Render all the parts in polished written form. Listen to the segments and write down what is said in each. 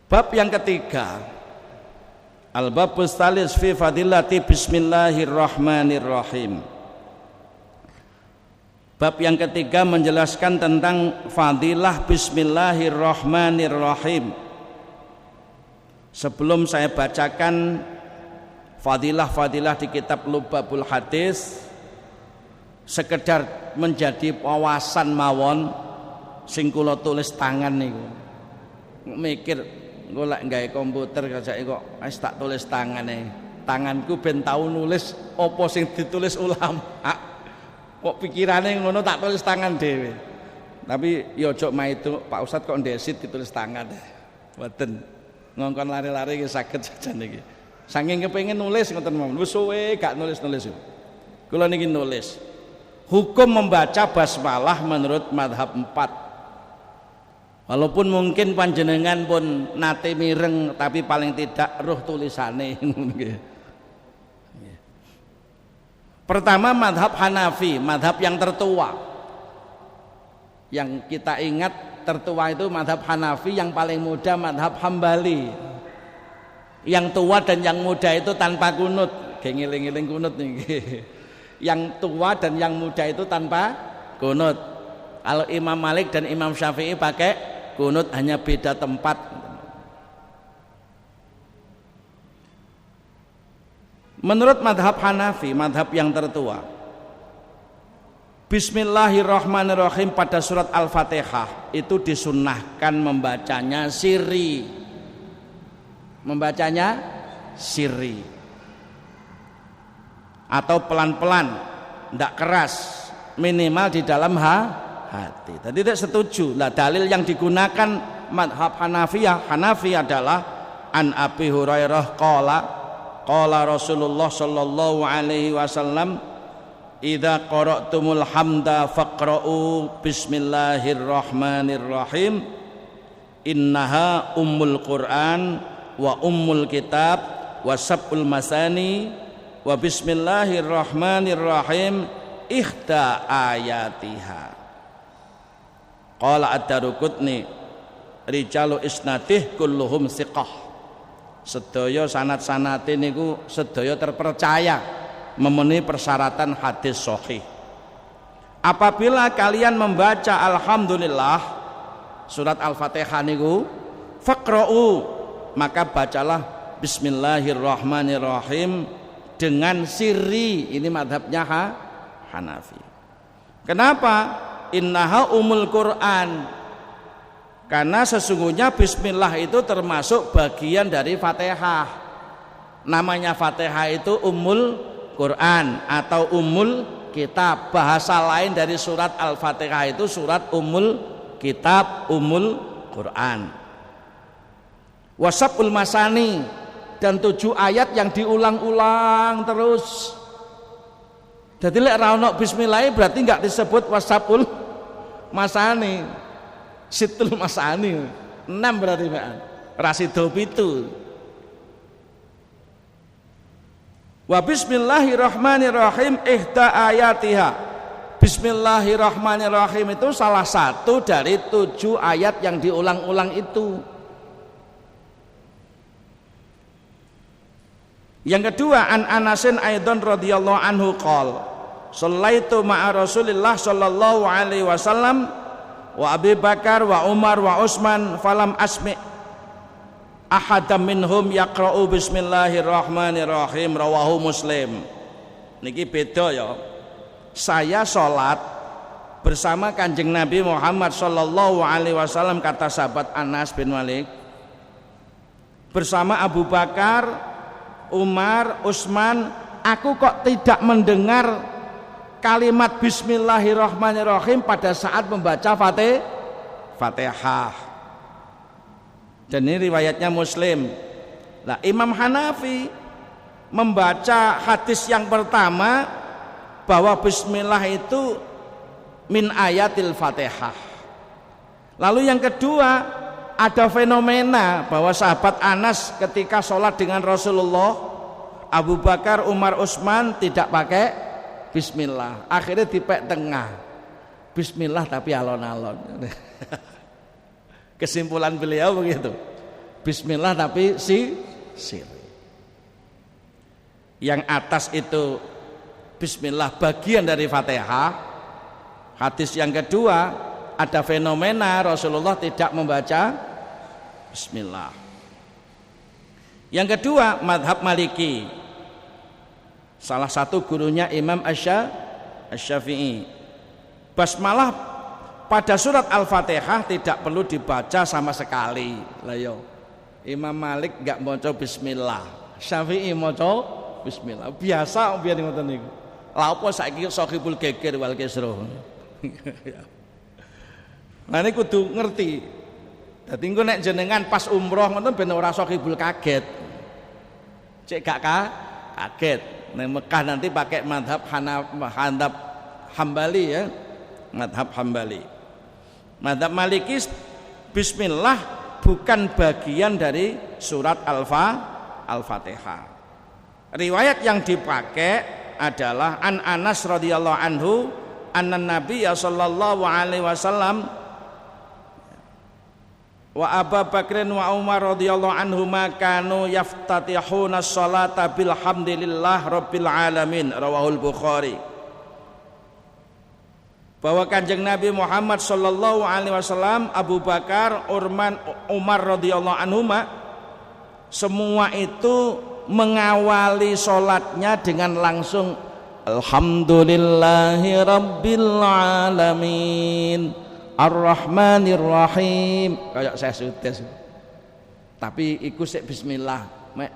Bab yang ketiga, al-babus tsalis fi fadilati bismillahirrahmanirrahim. Bab yang ketiga menjelaskan tentang fadilah bismillahirrahmanirrahim. Sebelum saya bacakan fadilah-fadilah di kitab Lubabul Hadis, sekedar menjadi wawasan mawon sing kula tulis tangan niku. Mikir golek gawe komputer kajake kok wis tak tulis tangane. Tanganku ben tau nulis apa sing ditulis ulama. Kok pikirane ngono tak tulis tangan dhewe. Tapi ya aja maitu Pak Ustadz kok ndesit ditulis tangan. Mboten. Ngongkon lari-lari iki saged sajan niki. Saking kepengin nulis ngoten mawon. Wis suwe gak nulis-nulis. Kula niki nulis. Hukum membaca basmalah menurut mazhab 4. Walaupun mungkin panjenengan pun nate mireng, tapi paling tidak roh tulisane. Pertama mazhab Hanafi, mazhab yang tertua. Yang kita ingat tertua itu mazhab Hanafi, yang paling muda mazhab Hambali. Yang tua dan yang muda itu tanpa kunut. Ngiling-ngiling kunut nih. Yang tua dan yang muda itu tanpa kunut. Kalau Imam Malik dan Imam Syafi'i pakai kunut, hanya beda tempat. Menurut madhab Hanafi, madhab yang tertua, Bismillahirrahmanirrahim pada surat Al-Fatihah itu disunnahkan membacanya sirri. Membacanya sirri atau pelan-pelan, tidak keras, minimal di dalam hati. Tadi tidak setuju. Nah, dalil yang digunakan madhab Hanafi adalah an Abi Hurairah qala Rasulullah sallallahu alaihi wasallam idza qara'tumul hamda faqra'u bismillahirrahmanirrahim innaha ummul Qur'an wa ummul kitab wa sab'ul masani wa bismillahirrahmanirrahim ikhda ayatiha. Qala ad-Daruqutni rijalu isnadih kulluhum thiqah. Sedaya sanad-sanate niku sedaya terpercaya, memenuhi persyaratan hadis sahih. Apabila kalian membaca alhamdulillah surat Al-Fatihah niku faqra'u, maka bacalah bismillahirrahmanirrahim dengan sirri. Ini madhabnya Hanafi. Kenapa? Innaha umul Quran, karena sesungguhnya bismillah itu termasuk bagian dari Fatihah. Namanya Fatihah itu ummul Quran atau ummul kitab. Bahasa lain dari surat Al-Fatihah itu surat ummul kitab, ummul Quran. Wasabul masani, dan 7 ayat yang diulang-ulang terus. Jadi lek ra ono bismillah berarti enggak disebut wasabul masani. Situl masani 6 berarti Pak. Rasido 7. Wa bismillahirrahmanirrahim ihda ayatiha. Bismillahirrahmanirrahim itu salah satu dari 7 ayat yang diulang-ulang itu. Yang kedua, an Anasin aidan radhiyallahu anhu qol shallaitu ma'a Rasulillah sallallahu alaihi wasallam wa Abi Bakar wa Umar wa Utsman falam asmi ahadam minhum yaqra'u bismillahirrahmanirrahim, rawahu Muslim. Niki beda ya. Saya salat bersama Kanjeng Nabi Muhammad sallallahu alaihi wasallam, kata sahabat Anas bin Malik, bersama Abu Bakar, Umar, Utsman, aku kok tidak mendengar kalimat bismillahirrahmanirrahim pada saat membaca Fatihah. Dan ini riwayatnya Muslim. Nah, Imam Hanafi membaca hadis yang pertama bahwa bismillah itu min ayatil Fatihah. Lalu yang kedua, ada fenomena bahwa sahabat Anas ketika sholat dengan Rasulullah, Abu Bakar, Umar, Utsman tidak pakai bismillah. Akhirnya dipek tengah. Bismillah tapi alon-alon. Kesimpulan beliau begitu. bismillah tapi siri. Yang atas itu bismillah bagian dari Fatihah. Hadis yang kedua ada fenomena Rasulullah tidak membaca bismillah. Yang kedua madhab Maliki, salah satu gurunya Imam Asy-Syafi'i, basmalah pada surat Al-Fatihah tidak perlu dibaca sama sekali. Lah yo, Imam Malik enggak maca bismillah, Syafi'i maca bismillah. Biasa biyen ngoten niku. Lha apa saiki Shahibul Geger wal Kisro. Nah ini kudu ngerti. Dadi engko nek jenengan pas umroh ngoten ben ora Shahibul kaget. Cek gak kaget. Nek Mekah nanti pakai madhab Hambali ya. Madhab Hambali. Madhab Maliki bismillah bukan bagian dari surat Al-Fatihah. Riwayat yang dipakai adalah an Anas radhiyallahu anhu anna Nabiy sallallahu alaihi wasallam wa Abu Bakrin wa Umar radhiyallahu anhuma kanu yaftatihuna sholata bilhamdilillah rabbil alamin, rawahul Bukhari. Bahwa Kanjeng Nabi Muhammad sallallahu alaihi wasallam, Abu Bakar, Umar radhiyallahu anhuma semua itu mengawali sholatnya dengan langsung alhamdulillahi rabbil alamin ar-rahmanir rahim, kayak saya sudah. Tapi ikut sik bismillah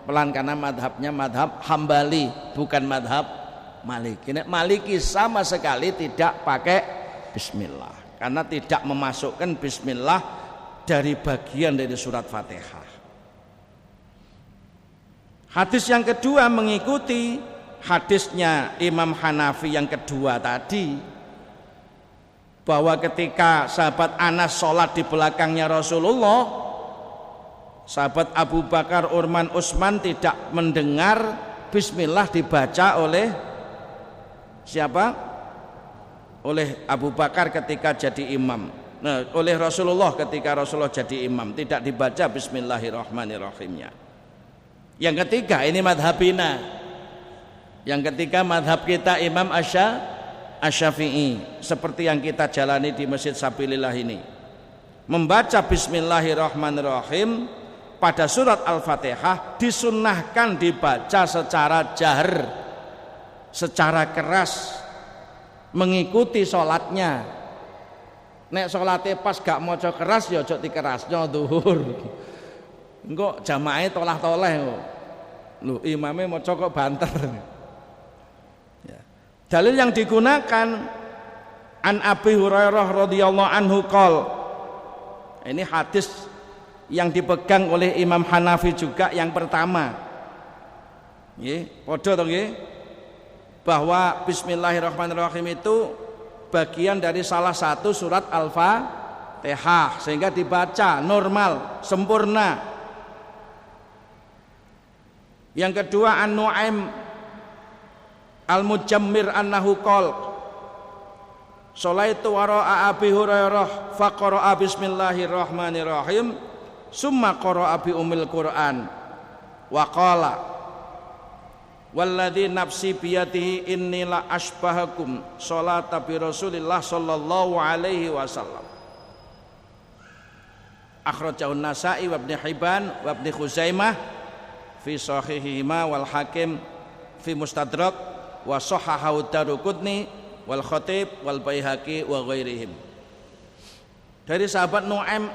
pelan karena madhabnya madhab Hambali bukan madhab Maliki. Nek Maliki sama sekali tidak pakai bismillah karena tidak memasukkan bismillah dari bagian dari surat Fatihah. Hadis yang kedua mengikuti hadisnya Imam Hanafi yang kedua tadi, bahwa ketika sahabat Anas sholat di belakangnya Rasulullah, sahabat Abu Bakar, Umar, Utsman tidak mendengar bismillah dibaca oleh siapa? Oleh Abu Bakar ketika jadi imam. Nah, oleh Rasulullah ketika Rasulullah jadi imam tidak dibaca bismillahirrahmanirrahimnya. Yang ketiga ini madhabina. Yang ketiga madhab kita Imam Asy-Syafi'i, seperti yang kita jalani di Masjid Sabilillah ini. Membaca bismillahirrahmanirrahim pada surat Al-Fatihah disunnahkan dibaca secara jahar, secara keras, mengikuti sholatnya. Nek sholatnya pas gak maca keras ya ojo dikerasnya zuhur. Engko jamaah tolah-toleh kok. Lho imame maca kok banter. Ya. Dalil yang digunakan an Abi Hurairah radhiyallahu anhu qol. Ini hadis yang dipegang oleh Imam Hanafi juga yang pertama. Nggih, padha to nggih? Bahwa bismillahirrahmanirrahim itu bagian dari salah satu surat Al-Fatihah sehingga dibaca normal, sempurna. Yang kedua An-Nu'aim Al-Mujammir annahu qol Sholaitu wara'a Abi Hurairah faqara'a bismillahirrahmanirrahim summa qara'a bi umil Qur'an wa qala walladzi nafsi biyadihi inni la asbahakum sholata bi Rasulillah sallallahu alaihi wasallam. Akhrajahu Nasa'i wa Ibnu Hibban wa Ibnu Khuzaimah fi sahihihima wal Hakim fi Mustadrak wa sahahahu Daruqutni wal Khatib wal Baihaqi wa ghairihim. Dari sahabat Nu'aim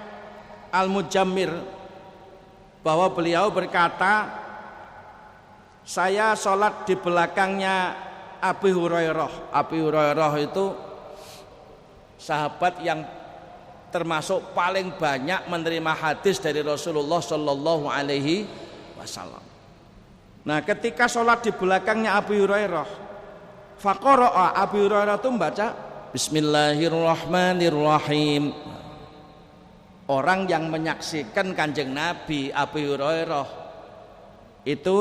Al-Mujammir bahwa beliau berkata, saya sholat di belakangnya Abi Hurairah. Abi Hurairah itu sahabat yang termasuk paling banyak menerima hadis dari Rasulullah sallallahu alaihi wasallam. Nah, ketika sholat di belakangnya Abi Hurairah, faqara'a, Abi Hurairah itu membaca Bismillahirrahmanirrahim. Orang yang menyaksikan Kanjeng Nabi, Abi Hurairah itu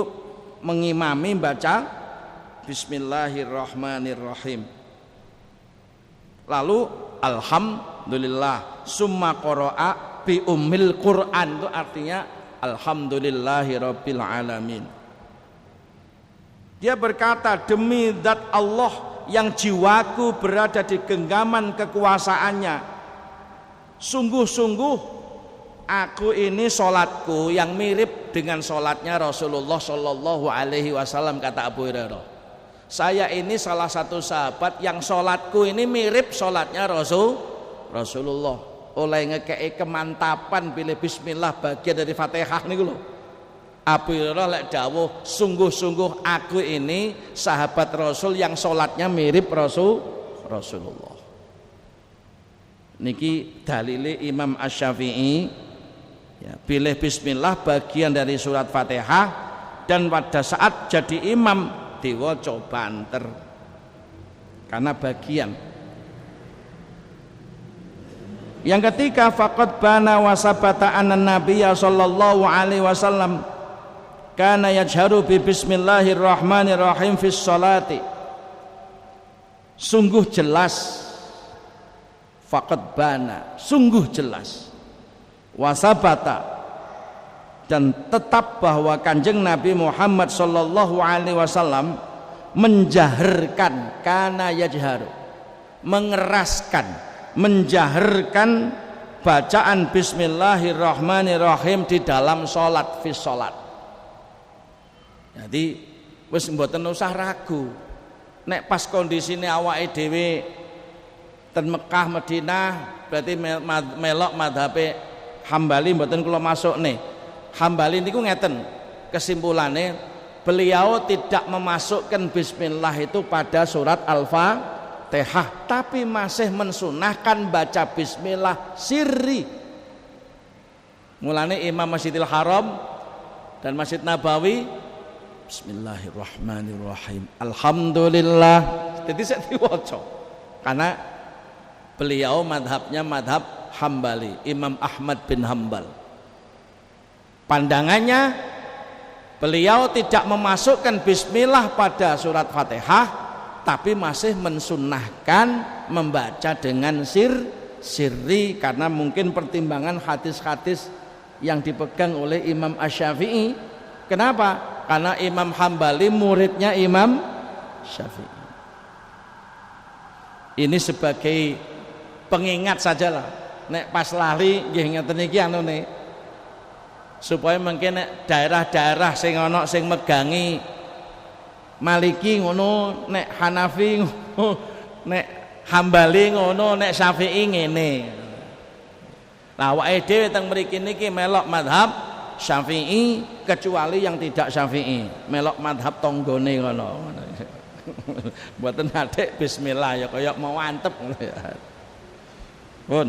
mengimami baca Bismillahirrahmanirrahim. Lalu alhamdulillah summa qara'a bi ummil Qur'an, itu artinya alhamdulillahirabbil alamin. Dia berkata, demi zat Allah yang jiwaku berada di genggaman kekuasaannya, sungguh-sungguh aku ini sholatku yang mirip dengan sholatnya Rasulullah Shallallahu Alaihi Wasallam, kata Abu Hurairah. Saya ini salah satu sahabat yang sholatku ini mirip sholatnya Rasulullah. Oleh ngekei kemantapan pilih bismillah bagian dari Fatihah nih lho. Abu Hurairah lek dawuh, sungguh-sungguh aku ini sahabat Rasul yang sholatnya mirip Rasulullah. Niki dalile Imam Asy-Syafi'i, ya, pilih bismillah bagian dari surat Fatihah, dan pada saat jadi imam diwaca banter karena bagian. Yang ketiga, faqad bana wa sabata anna nabiyya sallallahu alaihi wasallam kana yajharu bi bismillahirrahmanirrahim fis sholati. Sungguh jelas, faqad bana, sungguh jelas, wasabata, dan tetap bahwa Kanjeng Nabi Muhammad sallallahu alaihi wasallam menjaharkan, kana yajharu, mengeraskan, menjaharkan bacaan bismillahirrahmanirrahim di dalam sholat, fis sholat. Jadi wis mboten usah ragu, nek pas kondisine awake dhewe ten Mekah Madinah berarti melok madhabe Hambali, mboten kula masuk nih. Hambali niku ngeten kesimpulannya, beliau tidak memasukkan bismillah itu pada surat Al-Fatihah, tapi masih mensunahkan baca bismillah sirri. Mulane Imam Masjidil Haram dan Masjid Nabawi bismillahirrahmanirrahim, alhamdulillah, jadi saya diwaca karena beliau madhabnya madhab Hambali, Imam Ahmad bin Hambal. Pandangannya beliau tidak memasukkan bismillah pada surat Fatihah, tapi masih mensunnahkan membaca dengan sirri karena mungkin pertimbangan hadis-hadis yang dipegang oleh Imam Asy-Syafi'i. Kenapa? Karena Imam Hambali muridnya Imam Syafi'i. Ini sebagai pengingat sajalah. Nek pas lali nggih ngeten iki anune. Supaya mungkin nek daerah-daerah sing ana sing megangi Maliki ngono, nek Hanafi ngono, nek Hambali ngono, nek Syafi'i ngene. Lah awake dhewe teng mriki niki melok mazhab Syafi'i, kecuali yang tidak Syafi'i melok madhab tonggone ngono. Mboten adik bismillah ya kaya mau antep ngono ya. Pun